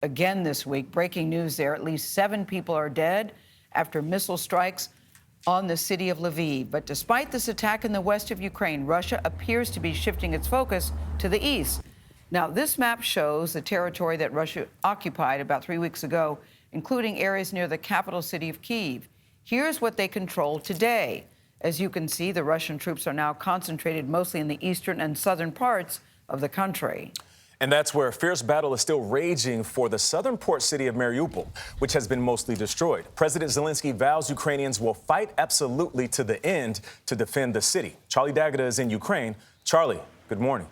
again this week. Breaking news there, at least 7 people are dead after missile strikes on the city of Lviv. But despite this attack in the west of Ukraine, Russia appears to be shifting its focus to the east. Now, this map shows the territory that Russia occupied about 3 weeks ago, including areas near the capital city of Kyiv. Here's what they control today. As you can see, the Russian troops are now concentrated mostly in the eastern and southern parts of the country. And that's where a fierce battle is still raging for the southern port city of Mariupol, which has been mostly destroyed. President Zelensky vows Ukrainians will fight absolutely to the end to defend the city. Charlie D'Agata is in Ukraine. Charlie, good morning.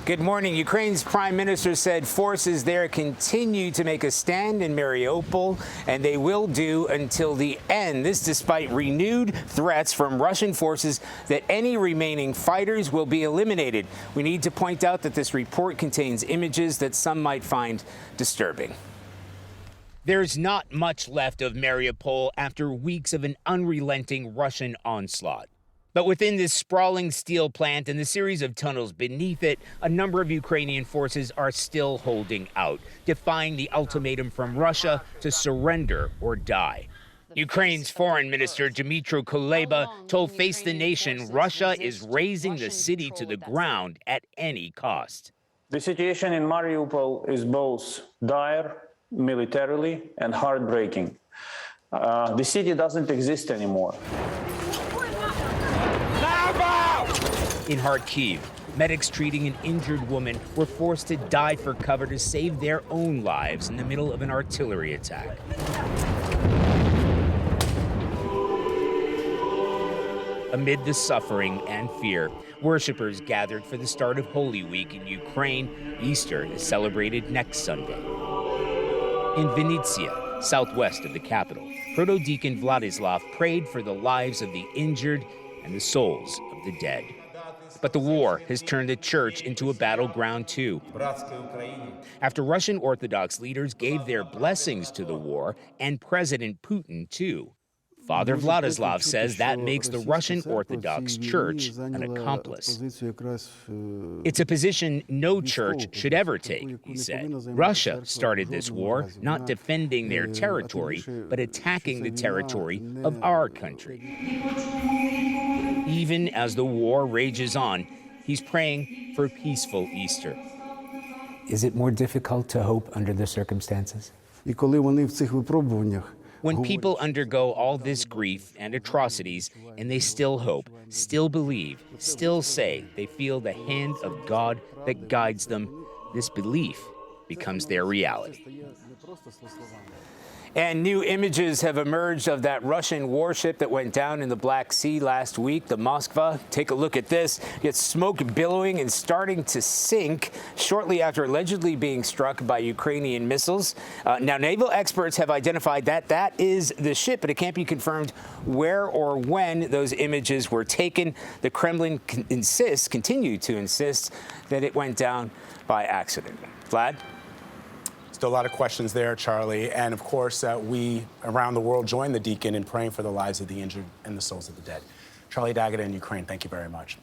Good morning. Ukraine's prime minister said forces there continue to make a stand in Mariupol, and they will do until the end. This despite renewed threats from Russian forces that any remaining fighters will be eliminated. We need to point out that this report contains images that some might find disturbing. There's not much left of Mariupol after weeks of an unrelenting Russian onslaught. But within this sprawling steel plant and the series of tunnels beneath it, a number of Ukrainian forces are still holding out, defying the ultimatum from Russia to surrender or die. Ukraine's foreign minister Dmytro Kuleba told Face the Nation Russia is razing the city to the ground at any cost. The situation in Mariupol is both dire militarily and heartbreaking. The city doesn't exist anymore. In Kharkiv, medics treating an injured woman were forced to dive for cover to save their own lives in the middle of an artillery attack. Amid the suffering and fear, worshippers gathered for the start of Holy Week in Ukraine. Easter is celebrated next Sunday. In Vinnytsia, southwest of the capital, Proto-Deacon Vladislav prayed for the lives of the injured and the souls of the dead. But the war has turned the church into a battleground too. After Russian Orthodox leaders gave their blessings to the war, and President Putin too. Father Vladislav says that makes the Russian Orthodox Church an accomplice. It's a position no church should ever take, he said. Russia started this war not defending their territory, but attacking the territory of our country. Even as the war rages on, he's praying for a peaceful Easter. Is it more difficult to hope under the circumstances? When people undergo all this grief and atrocities, and they still hope, still believe, still say they feel the hand of God that guides them, this belief becomes their reality. And new images have emerged of that Russian warship that went down in the Black Sea last week, the Moskva. Take a look at this. It's smoke billowing and starting to sink shortly after allegedly being struck by Ukrainian missiles. Now, naval experts have identified that that is the ship, but it can't be confirmed where or when those images were taken. The Kremlin continue to insist that it went down by accident. Vlad? Still a lot of questions there, Charlie. And of course, we around the world join the deacon in praying for the lives of the injured and the souls of the dead. Charlie D'Agata in Ukraine, thank you very much.